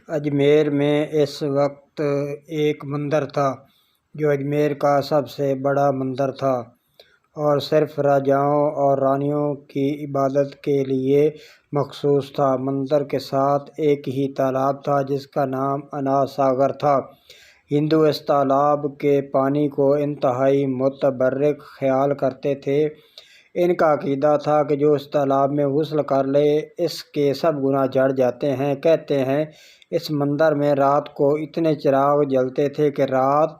اجمیر میں اس وقت ایک مندر تھا جو اجمیر کا سب سے بڑا مندر تھا اور صرف راجاؤں اور رانیوں کی عبادت کے لیے مخصوص تھا۔ مندر کے ساتھ ایک ہی تالاب تھا جس کا نام انا ساگر تھا۔ ہندو اس تالاب کے پانی کو انتہائی متبرک خیال کرتے تھے۔ ان کا عقیدہ تھا کہ جو اس تالاب میں غسل کر لے اس کے سب گناہ جھڑ جاتے ہیں۔ کہتے ہیں اس مندر میں رات کو اتنے چراغ جلتے تھے کہ رات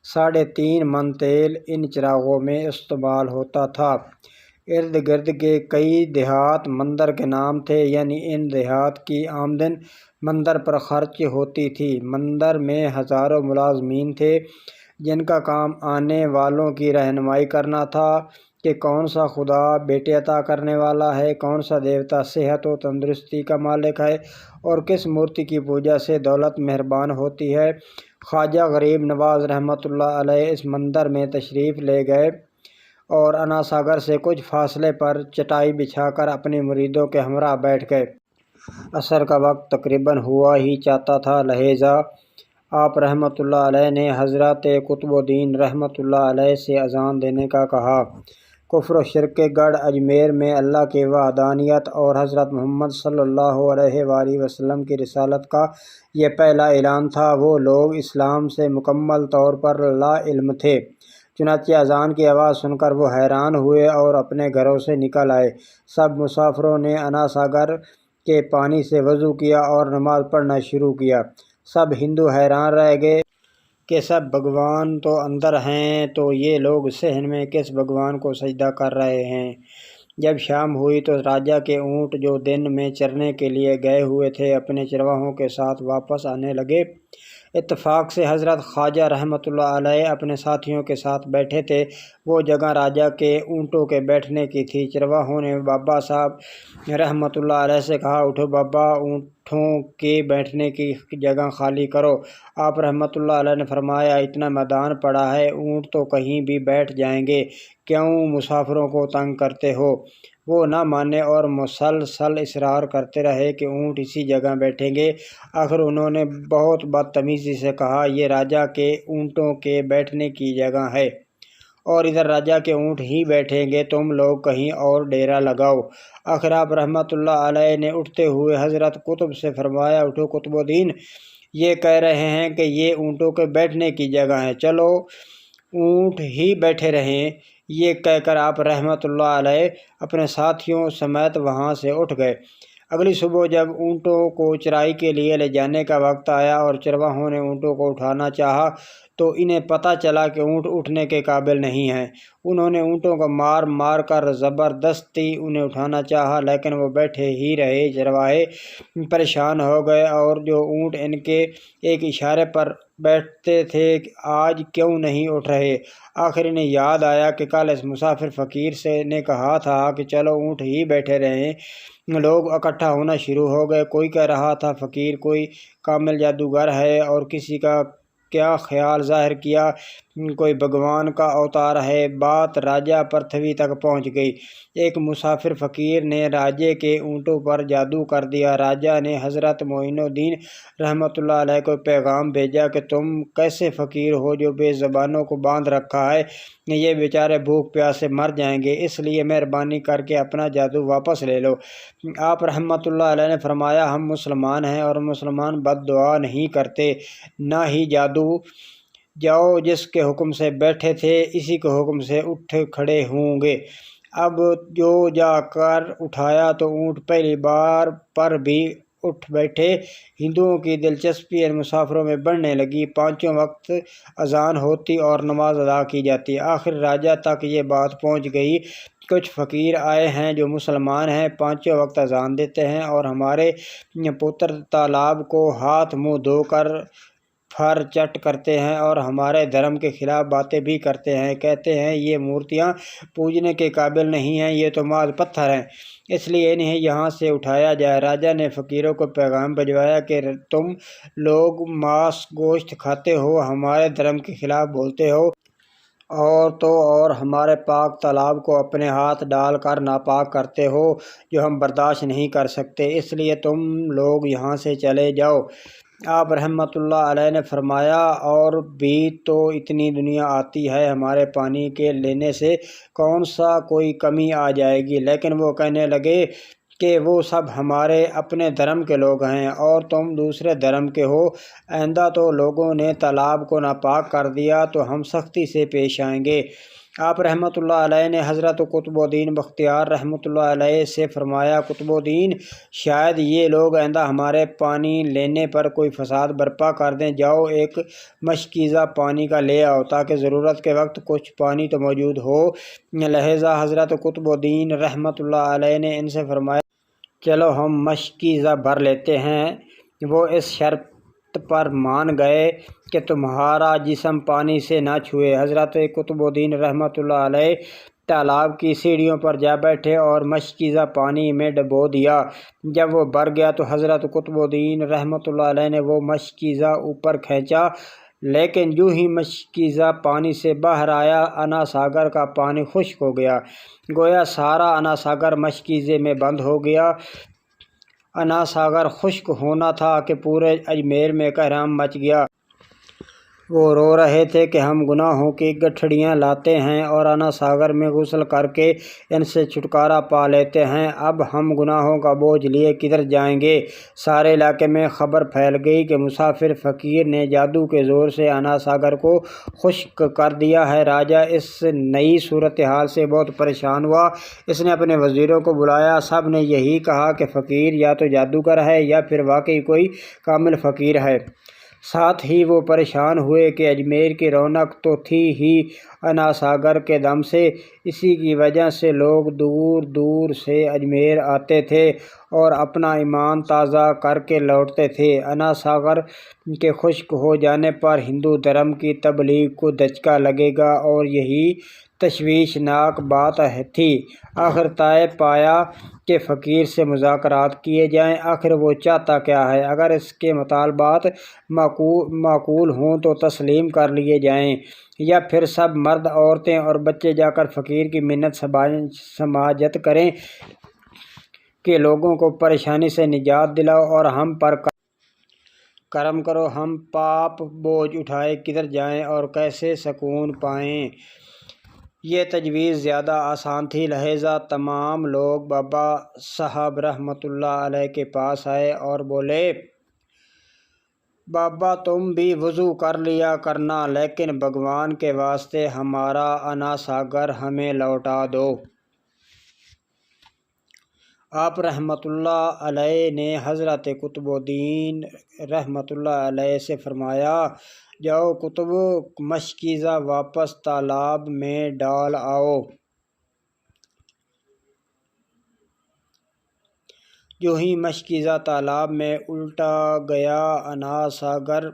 3.5 من تیل ان چراغوں میں استعمال ہوتا تھا۔ ارد گرد کے کئی دیہات مندر کے نام تھے، یعنی ان دیہات کی آمدن مندر پر خرچ ہوتی تھی۔ مندر میں ہزاروں ملازمین تھے جن کا کام آنے والوں کی رہنمائی کرنا تھا کہ کون سا خدا بیٹے عطا کرنے والا ہے، کون سا دیوتا صحت و تندرستی کا مالک ہے اور کس مورتی کی پوجا سے دولت مہربان ہوتی ہے۔ خواجہ غریب نواز رحمۃ اللہ علیہ اس مندر میں تشریف لے گئے اور انا ساگر سے کچھ فاصلے پر چٹائی بچھا کر اپنے مریدوں کے ہمراہ بیٹھ گئے۔ عصر کا وقت تقریباً ہوا ہی چاہتا تھا، لہذا آپ رحمۃ اللہ علیہ نے حضرت قطب الدین رحمۃ اللہ علیہ سے اذان دینے کا کہا۔ کفر و شرک کے گڑھ اجمیر میں اللہ کی وحدانیت اور حضرت محمد صلی اللہ علیہ وآلہ وسلم کی رسالت کا یہ پہلا اعلان تھا۔ وہ لوگ اسلام سے مکمل طور پر لا علم تھے، چنانچہ اذان کی آواز سن کر وہ حیران ہوئے اور اپنے گھروں سے نکل آئے۔ سب مسافروں نے انا ساگر کے پانی سے وضو کیا اور نماز پڑھنا شروع کیا۔ سب ہندو حیران رہ گئے کہ سب بھگوان تو اندر ہیں تو یہ لوگ صحن میں کس بھگوان کو سجدہ کر رہے ہیں۔ جب شام ہوئی تو راجا کے اونٹ جو دن میں چرنے کے لیے گئے ہوئے تھے اپنے چرواہوں کے ساتھ واپس آنے لگے۔ اتفاق سے حضرت خواجہ رحمۃ اللہ علیہ اپنے ساتھیوں کے ساتھ بیٹھے تھے۔ وہ جگہ راجا کے اونٹوں کے بیٹھنے کی تھی۔ چرواہوں نے بابا صاحب رحمۃ اللہ علیہ سے کہا، اٹھو بابا، اونٹوں کے بیٹھنے کی جگہ خالی کرو۔ آپ رحمۃ اللہ علیہ نے فرمایا، اتنا میدان پڑا ہے، اونٹ تو کہیں بھی بیٹھ جائیں گے، کیوں مسافروں کو تنگ کرتے ہو؟ وہ نہ مانے اور مسلسل اصرار کرتے رہے کہ اونٹ اسی جگہ بیٹھیں گے۔ آخر انہوں نے بہت بدتمیزی سے کہا، یہ راجا کے اونٹوں کے بیٹھنے کی جگہ ہے اور ادھر راجا کے اونٹ ہی بیٹھیں گے، تم لوگ کہیں اور ڈیرا لگاؤ۔ آخر آپ رحمۃ اللہ علیہ نے اٹھتے ہوئے حضرت قطب سے فرمایا، اٹھو قطب الدین، یہ کہہ رہے ہیں کہ یہ اونٹوں کے بیٹھنے کی جگہ ہے، چلو اونٹ ہی بیٹھے رہیں۔ یہ کہہ کر آپ رحمۃ اللہ علیہ اپنے ساتھیوں سمیت وہاں سے اٹھ گئے۔ اگلی صبح جب اونٹوں کو چرائی کے لیے لے جانے کا وقت آیا اور چرواہوں نے اونٹوں کو اٹھانا چاہا تو انہیں پتہ چلا کہ اونٹ اٹھنے کے قابل نہیں ہیں۔ انہوں نے اونٹوں کو مار مار کر زبردستی انہیں اٹھانا چاہا لیکن وہ بیٹھے ہی رہے۔ چرواہے پریشان ہو گئے اور جو اونٹ ان کے ایک اشارے پر بیٹھتے تھے آج کیوں نہیں اٹھ رہے؟ آخر انہیں یاد آیا کہ کل اس مسافر فقیر سے نے کہا تھا کہ چلو اونٹ ہی بیٹھے رہیں۔ لوگ اکٹھا ہونا شروع ہو گئے۔ کوئی کہہ رہا تھا فقیر کوئی کامل جادوگر ہے اور کسی کا کیا خیال ظاہر کیا کوئی بھگوان کا اوتار ہے۔ بات راجہ پرتھوی تک پہنچ گئی۔ ایک مسافر فقیر نے راجے کے اونٹوں پر جادو کر دیا۔ راجہ نے حضرت معین الدین رحمۃ اللہ علیہ کو پیغام بھیجا کہ تم کیسے فقیر ہو جو بے زبانوں کو باندھ رکھا ہے، یہ بیچارے بھوک پیاس سے مر جائیں گے، اس لیے مہربانی کر کے اپنا جادو واپس لے لو۔ آپ رحمۃ اللہ علیہ نے فرمایا، ہم مسلمان ہیں اور مسلمان بد دعا نہیں کرتے، نہ ہی جادو۔ جاؤ، جس کے حکم سے بیٹھے تھے اسی کے حکم سے اٹھ کھڑے ہوں گے۔ اب جو جا کر اٹھایا تو اونٹ پہلی بار پر بھی اٹھ بیٹھے۔ ہندوؤں کی دلچسپی ان مسافروں میں بڑھنے لگی۔ پانچوں وقت اذان ہوتی اور نماز ادا کی جاتی۔ آخر راجہ تک یہ بات پہنچ گئی، کچھ فقیر آئے ہیں جو مسلمان ہیں، پانچوں وقت اذان دیتے ہیں اور ہمارے پتر تالاب کو ہاتھ منہ دھو کر پھر چٹ کرتے ہیں اور ہمارے دھرم کے خلاف باتیں بھی کرتے ہیں، کہتے ہیں یہ مورتیاں پوجنے کے قابل نہیں ہیں، یہ تو محض پتھر ہیں، اس لیے انہیں یہاں سے اٹھایا جائے۔ راجہ نے فقیروں کو پیغام بھجوایا کہ تم لوگ ماس گوشت کھاتے ہو، ہمارے دھرم کے خلاف بولتے ہو اور ہمارے پاک تالاب کو اپنے ہاتھ ڈال کر ناپاک کرتے ہو، جو ہم برداشت نہیں کر سکتے، اس لیے تم لوگ یہاں سے چلے جاؤ۔ آپ رحمۃ اللہ علیہ نے فرمایا، اور بھی تو اتنی دنیا آتی ہے، ہمارے پانی کے لینے سے کون سا کوئی کمی آ جائے گی؟ لیکن وہ کہنے لگے کہ وہ سب ہمارے اپنے دھرم کے لوگ ہیں اور تم دوسرے دھرم کے ہو۔ آئندہ تو لوگوں نے تالاب کو ناپاک کر دیا تو ہم سختی سے پیش آئیں گے۔ آپ رحمۃ اللہ علیہ نے حضرت قطب الدین بختیار رحمۃ اللہ علیہ سے فرمایا، قطب الدین، شاید یہ لوگ آئندہ ہمارے پانی لینے پر کوئی فساد برپا کر دیں، جاؤ ایک مشکیزہ پانی کا لے آؤ تاکہ ضرورت کے وقت کچھ پانی تو موجود ہو۔ لہٰذا حضرت قطب الدین رحمۃ اللہ علیہ نے ان سے فرمایا، چلو ہم مشکیزہ بھر لیتے ہیں۔ وہ اس شرط پر مان گئے کہ تمہارا جسم پانی سے نہ چھوئے۔ حضرت قطب الدین رحمۃ اللہ علیہ تالاب کی سیڑھیوں پر جا بیٹھے اور مشکیزہ پانی میں ڈبو دیا۔ جب وہ بھر گیا تو حضرت قطب الدین رحمۃ اللہ علیہ نے وہ مشکیزہ اوپر کھینچا، لیکن جو ہی مشکیزہ پانی سے باہر آیا، انا ساگر کا پانی خشک ہو گیا، گویا سارا انا ساگر مشکیزے میں بند ہو گیا۔ انا ساگر خشک ہونا تھا کہ پورے اجمیر میں کہرام مچ گیا۔ وہ رو رہے تھے کہ ہم گناہوں کی گٹھڑیاں لاتے ہیں اور انا ساگر میں غسل کر کے ان سے چھٹکارا پا لیتے ہیں، اب ہم گناہوں کا بوجھ لیے کدھر جائیں گے؟ سارے علاقے میں خبر پھیل گئی کہ مسافر فقیر نے جادو کے زور سے انا ساگر کو خشک کر دیا ہے۔ راجہ اس نئی صورتحال سے بہت پریشان ہوا۔ اس نے اپنے وزیروں کو بلایا، سب نے یہی کہا کہ فقیر یا تو جادوگر ہے یا پھر واقعی کوئی کامل فقیر ہے۔ ساتھ ہی وہ پریشان ہوئے کہ اجمیر کی رونق تو تھی ہی انا ساگر کے دم سے، اسی کی وجہ سے لوگ دور دور سے اجمیر آتے تھے اور اپنا ایمان تازہ کر کے لوٹتے تھے۔ انا ساگر کے خشک ہو جانے پر ہندو دھرم کی تبلیغ کو دھچکا لگے گا، اور یہی تشویشناک بات تھی۔ آخر طے پایا کہ فقیر سے مذاکرات کیے جائیں۔ آخر وہ چاہتا کیا ہے؟ اگر اس کے مطالبات معقول ہوں تو تسلیم کر لیے جائیں، یا پھر سب مرد، عورتیں اور بچے جا کر فقیر کی منت سماجت کریں کہ لوگوں کو پریشانی سے نجات دلاؤ اور ہم پر کرم کرو۔ ہم پاپ بوجھ اٹھائے کدھر جائیں اور کیسے سکون پائیں؟ یہ تجویز زیادہ آسان تھی، لہٰذا تمام لوگ بابا صاحب رحمۃ اللہ علیہ کے پاس آئے اور بولے، بابا تم بھی وضو کر لیا کرنا، لیکن بھگوان کے واسطے ہمارا انا ساگر ہمیں لوٹا دو۔ آپ رحمۃ اللہ علیہ نے حضرت قطب الدین رحمۃ اللہ علیہ سے فرمایا، جاؤ قطب، مشکیزہ واپس تالاب میں ڈال آؤ۔ جو ہی مشکیزہ تالاب میں الٹا گیا، انا ساگر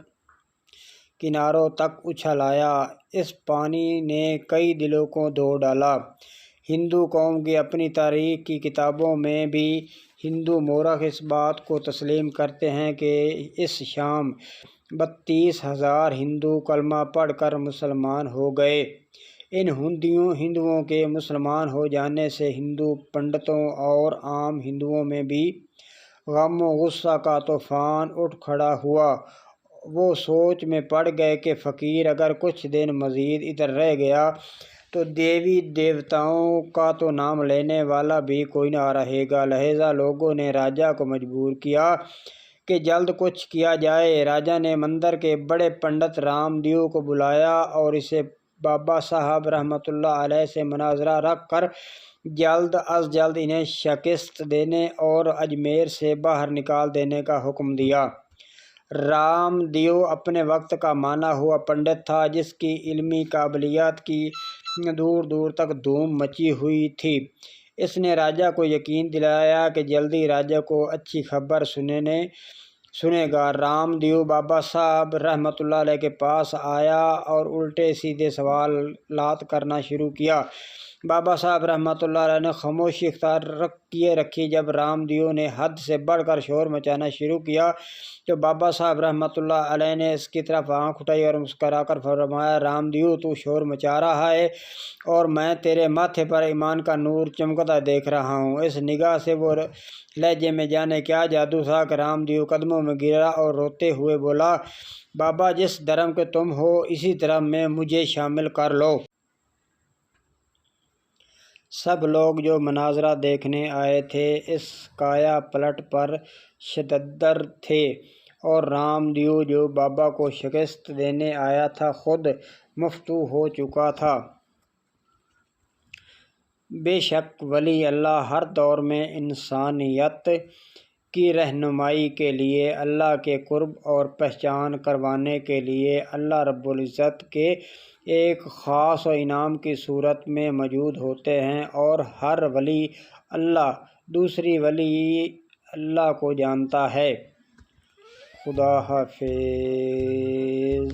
کناروں تک اچھل آیا۔ اس پانی نے کئی دلوں کو دھو ڈالا۔ ہندو قوم کی اپنی تاریخ کی کتابوں میں بھی ہندو مورخ اس بات کو تسلیم کرتے ہیں کہ اس شام 32,000 ہندو کلمہ پڑھ کر مسلمان ہو گئے۔ ان ہندوؤں کے مسلمان ہو جانے سے ہندو پنڈتوں اور عام ہندوؤں میں بھی غم و غصہ کا طوفان اٹھ کھڑا ہوا۔ وہ سوچ میں پڑ گئے کہ فقیر اگر کچھ دن مزید ادھر رہ گیا تو دیوی دیوتاؤں کا تو نام لینے والا بھی کوئی نہ رہے گا۔ لہٰذا لوگوں نے راجہ کو مجبور کیا کہ جلد کچھ کیا جائے۔ راجہ نے مندر کے بڑے پنڈت رام دیو کو بلایا اور اسے بابا صاحب رحمۃ اللہ علیہ سے مناظرہ رکھ کر جلد از جلد انہیں شکست دینے اور اجمیر سے باہر نکال دینے کا حکم دیا۔ رام دیو اپنے وقت کا مانا ہوا پنڈت تھا، جس کی علمی قابلیت کی دور دور تک دھوم مچی ہوئی تھی۔ اس نے راجہ کو یقین دلایا کہ جلدی راجہ کو اچھی خبر سنے گا۔ رام دیو بابا صاحب رحمۃ اللہ علیہ کے پاس آیا اور الٹے سیدھے سوالات کرنا شروع کیا۔ بابا صاحب رحمۃ اللہ علیہ نے خاموشی اختیار کیے رکھی۔ جب رام دیو نے حد سے بڑھ کر شور مچانا شروع کیا تو بابا صاحب رحمۃ اللہ علیہ نے اس کی طرف آنکھ اٹھائی اور مسکرا کر فرمایا، رام دیو تو شور مچا رہا ہے اور میں تیرے ماتھے پر ایمان کا نور چمکتا دیکھ رہا ہوں۔ اس نگاہ سے وہ لہجے میں جانے کیا جادو تھا کہ رام دیو قدموں میں گرا اور روتے ہوئے بولا، بابا جس دھرم کے تم ہو اسی دھرم میں مجھے شامل کر لو۔ سب لوگ جو مناظرہ دیکھنے آئے تھے اس کایا پلٹ پر شددر تھے اور رام دیو جو بابا کو شکست دینے آیا تھا خود مفتو ہو چکا تھا۔ بے شک ولی اللہ ہر دور میں انسانیت کی رہنمائی کے لیے، اللہ کے قرب اور پہچان کروانے کے لیے اللہ رب العزت کے ایک خاص و انعام کی صورت میں موجود ہوتے ہیں، اور ہر ولی اللہ دوسری ولی اللہ کو جانتا ہے۔ خدا حافظ۔